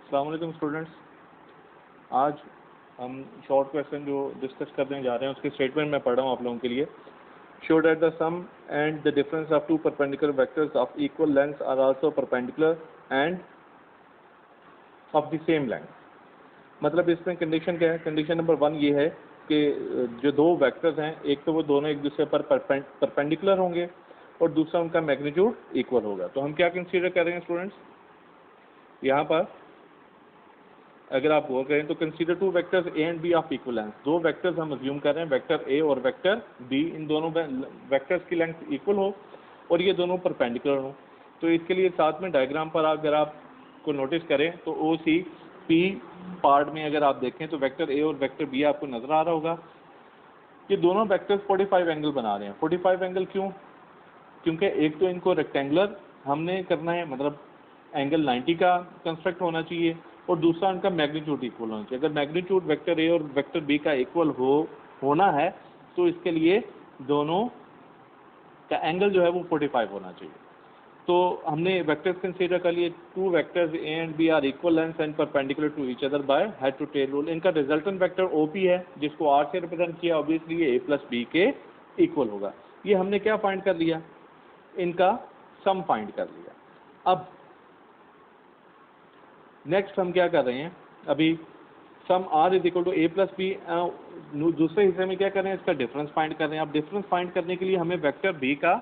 अस्सलाम वालेकुम स्टूडेंट्स। आज हम शॉर्ट क्वेश्चन जो डिस्कस करने जा रहे हैं उसके स्टेटमेंट में पढ़ रहा हूँ आप लोगों के लिए। Show that the sum and the difference of two perpendicular vectors of equal length are also perpendicular and of the same length. मतलब इसमें कंडीशन क्या है? कंडीशन नंबर 1 ये है कि जो दो वेक्टर्स हैं, एक तो वो दोनों एक दूसरे पर परपेंडिकुलर होंगे और दूसरा उनका मैग्नीट्यूड इक्वल होगा। तो हम क्या कंसीडर कर रहे हैं स्टूडेंट्स? यहाँ पर अगर आप गौर करें तो consider two vectors A and B of equal length. दो वेक्टर्स हम अज्यूम कर रहे हैं, वेक्टर ए और वेक्टर बी, इन दोनों वेक्टर्स की लेंथ इक्वल हो और ये दोनों परपेंडिकुलर हो। तो इसके लिए साथ में डायग्राम पर अगर आपको नोटिस करें तो ओ सी पी पार्ट में अगर आप देखें तो वेक्टर ए और वेक्टर बी आपको नजर आ रहा होगा। ये दोनों वेक्टर्स 45 एंगल बना रहे हैं। 45 एंगल क्यों? क्योंकि एक तो इनको रेक्टेंगुलर हमने करना है, मतलब एंगल 90 का कंस्ट्रक्ट होना चाहिए, और दूसरा उनका मैग्नीट्यूड इक्वल होना चाहिए। अगर मैग्नीट्यूड वेक्टर ए और वेक्टर बी का इक्वल होना है तो इसके लिए दोनों का एंगल जो है वो 45 होना चाहिए। तो हमने वेक्टर्स कंसीडर कर लिए। Two vectors A and B are equal length and perpendicular to each other by head to tail rule. इनका रिजल्टेंट वेक्टर ओपी है जिसको आर से रिप्रेजेंट किया, ऑब्वियसली ये ए प्लस बी के इक्वल होगा। ये हमने क्या फाइंड कर लिया? इनका सम फाइंड कर लिया। अब नेक्स्ट हम क्या कर रहे हैं? अभी sum R is equal to A plus B, दूसरे हिस्से में क्या कर रहे हैं? इसका डिफरेंस फाइंड कर रहे हैं। अब डिफरेंस फाइंड करने के लिए हमें वेक्टर बी का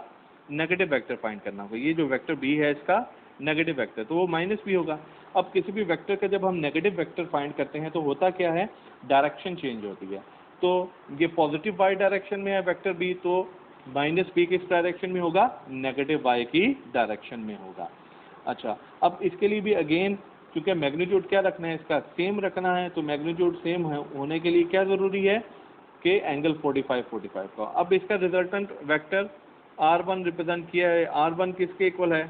नेगेटिव वेक्टर फाइंड करना होगा। ये जो वेक्टर बी है इसका नेगेटिव वेक्टर, तो वो माइनस बी होगा। अब किसी भी वेक्टर का जब हम नेगेटिव वेक्टर फाइंड करते हैं तो होता क्या है? डायरेक्शन चेंज होती है। तो ये पॉजिटिव वाई डायरेक्शन में है वेक्टर बी, तो माइनस बी किस डायरेक्शन में होगा? नेगेटिव वाई की डायरेक्शन में होगा। अच्छा, अब इसके लिए भी अगेन क्योंकि मैग्नीट्यूड क्या रखना है? इसका सेम रखना है। तो मैग्नीट्यूड सेम होने के लिए क्या ज़रूरी है कि एंगल 45 का। अब इसका रिजल्टेंट वेक्टर R1 रिप्रेजेंट किया है। R1 किसके इक्वल है?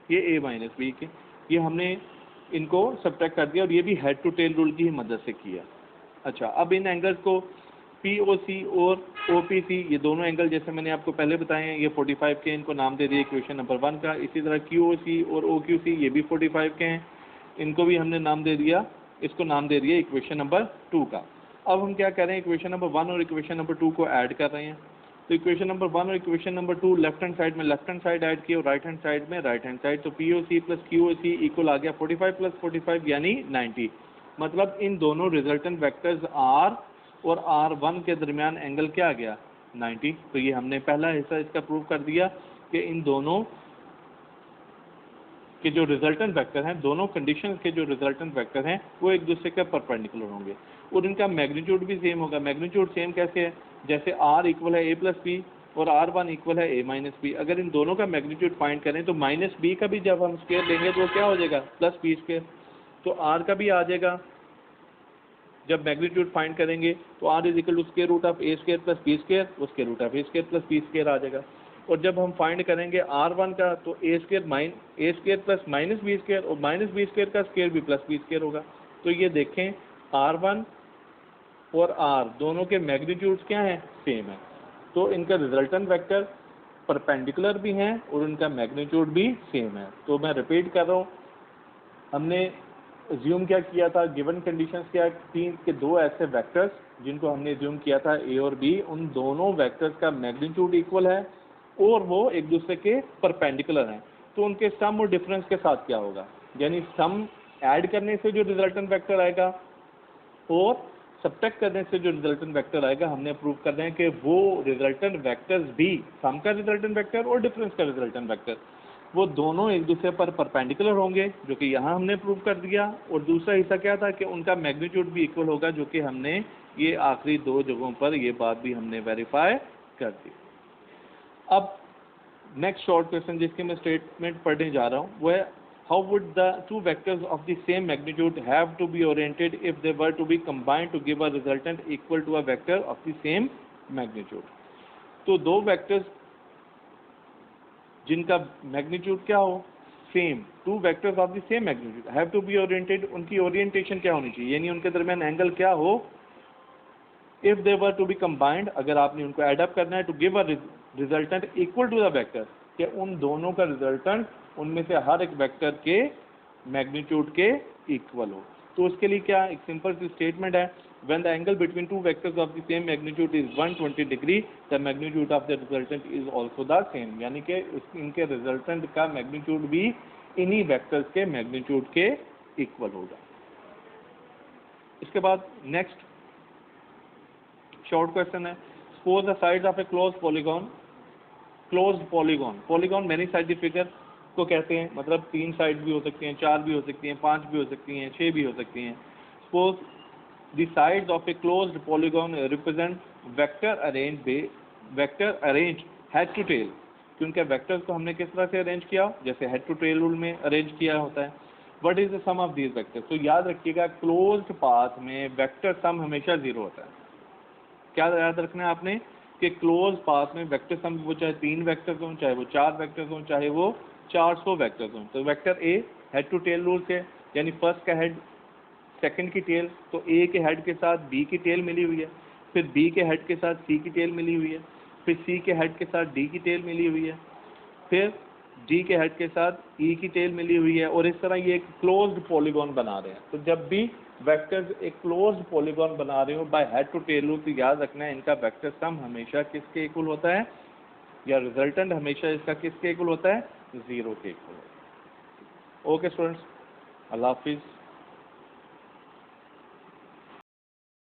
ये a माइनस बी के। ये हमने इनको सब्ट्रैक्ट कर दिया और ये भी हेड टू टेल रूल की ही मदद से किया। अच्छा, अब इन एंगल्स को POC और OPC, ये दोनों एंगल जैसे मैंने आपको पहले बताए हैं, ये 45 के, इनको नाम दे दिया इक्वेशन नंबर 1 का। इसी तरह QOC और OQC ये भी 45 के हैं, इनको भी हमने नाम दे दिया, इसको नाम दे दिया इक्वेशन नंबर 2 का। अब हम क्या कर रहे हैं? इक्वेशन नंबर 1 और इक्वेशन नंबर 2 को ऐड कर रहे हैं। तो इक्वेशन नंबर 1 और equation number 2 left hand side में लेफ्ट हैंड साइड ऐड किया और राइट हैंड साइड में राइट हैंड साइड। तो POC प्लस QOC इक्वल आ गया 45 प्लस 45 यानी 90। मतलब इन दोनों रिजल्टेंट वेक्टर्स R और R1 के दरमियान एंगल क्या आ गया? 90। तो ये हमने पहला हिस्सा इसका प्रूव कर दिया कि इन दोनों के जो रिजल्टेंट वेक्टर हैं, दोनों कंडीशन के जो रिजल्टेंट वेक्टर हैं वो एक दूसरे के परपेंडिकुलर होंगे और इनका मैग्नीट्यूड भी सेम होगा। मैग्नीट्यूड सेम कैसे है? जैसे R इक्वल है ए प्लस बी और R1 इक्वल है ए माइनस बी। अगर इन दोनों का मैग्नीट्यूड फाइंड करें तो माइनस बी का भी जब हम स्क्वायर लेंगे तो क्या हो जाएगा? Plus B square. तो R का भी आ जाएगा जब मैग्नीट्यूड फाइंड करेंगे तो R is equal to square root of a square plus B square, वो square root of a square plus B square आ जाएगा। और जब हम फाइंड करेंगे R1 का तो a square plus minus b square, और माइनस बी स्क्वायर का स्क्वायर भी प्लस बी स्क्वायर होगा। तो ये देखें R1 और R दोनों के मैग्नीट्यूड्स क्या हैं? सेम है। तो इनका रिजल्टेंट वेक्टर परपेंडिकुलर भी हैं और उनका मैग्नीट्यूड भी सेम है। तो मैं रिपीट कर रहा हूँ, हमने अज्यूम क्या किया था? गिवन कंडीशंस क्या तीन के दो ऐसे वेक्टर्स जिनको हमने अज्यूम किया था ए और बी, उन दोनों वेक्टर्स का मैग्नीट्यूड इक्वल है और वो एक दूसरे के परपेंडिकुलर हैं। तो उनके सम और डिफरेंस के साथ क्या होगा? यानी सम ऐड करने से जो रिजल्टेंट वेक्टर आएगा और सब्ट्रैक्ट करने से जो रिजल्टेंट वेक्टर आएगा, हमने प्रूव करना है कि वो रिजल्टेंट वेक्टर्स भी, सम का रिजल्टेंट वेक्टर और डिफरेंस का रिजल्टेंट वेक्टर, वो दोनों एक दूसरे पर परपेंडिकुलर होंगे, जो कि यहाँ हमने प्रूव कर दिया। और दूसरा हिस्सा क्या था कि उनका मैग्नीट्यूड भी इक्वल होगा, जो कि हमने ये आखिरी दो जगहों पर ये बात भी हमने वेरीफाई कर दी। अब नेक्स्ट शॉर्ट क्वेश्चन जिसके मैं स्टेटमेंट पढ़ने जा रहा हूँ वो है, how would the two vectors of the same magnitude have to be oriented if they were to be combined to give a resultant equal to a vector of the same magnitude? तो दो vectors जिनका magnitude क्या हो? Same, two vectors of the same magnitude have to be oriented, उनकी orientation क्या होनी चाहिए? यानी उनके दरमियान एंगल क्या हो? If they were to be combined, अगर आपने उनको एड अप करना है, to give a resultant equal to the vector, कि उन दोनों का रिजल्टेंट उनमें से हर एक वेक्टर के मैग्नीट्यूड के इक्वल हो। तो उसके लिए क्या एक सिंपल सी स्टेटमेंट है, when the angle between two vectors of the same magnitude is 120 degree the magnitude of the resultant is also the same, यानी कि इनके रिजल्टेंट का मैग्नीट्यूड भी इन्हीं वेक्टर्स के मैग्नीट्यूड के इक्वल होगा। इसके बाद नेक्स्ट शॉर्ट क्वेश्चन है, suppose the sides of a closed polygon, polygon many sided figure को कहते हैं, मतलब 3 साइड भी हो सकती हैं, 4 भी हो सकती हैं, 5 भी हो सकती हैं, 6 भी हो सकती हैं। Suppose the sides of a closed polygon represent vector arrange head to tail, कि उनके वेक्टर्स को हमने किस तरह से अरेंज किया, जैसे हेड टू टेल रूल में अरेंज किया होता है। What is the sum of these vectors, तो याद रखिएगा क्लोज्ड पाथ में वेक्टर सम हमेशा 0 होता है। क्या याद रखना है आपने कि क्लोज पाथ में वेक्टर सम, वो चाहे 3 वेक्टर्स हों, चाहे वो 4 वेक्टर्स हों, चाहे वो 400 वेक्टर्स हों, तो vector A head to tail rule से, यानी फर्स्ट का हेड सेकंड की टेल, तो ए के हेड के साथ बी की टेल मिली हुई है, फिर बी के हेड के साथ सी की टेल मिली हुई है, फिर सी के हेड के साथ डी की टेल मिली हुई है, फिर डी के हेड के साथ ई की टेल मिली हुई है, और इस तरह ये एक क्लोज्ड पॉलीगॉन बना रहे हैं। तो जब भी वेक्टर्स एक क्लोज्ड पॉलीगॉन बना रहे हो by head to tail rule, तो याद रखना है इनका वेक्टर सम हमेशा किसके इक्वल होता है, या रिजल्टेंट हमेशा इसका किसके इक्वल होता है, 0 के इक्वल होता है। ओके स्टूडेंट्स, अल्लाह हाफिज़।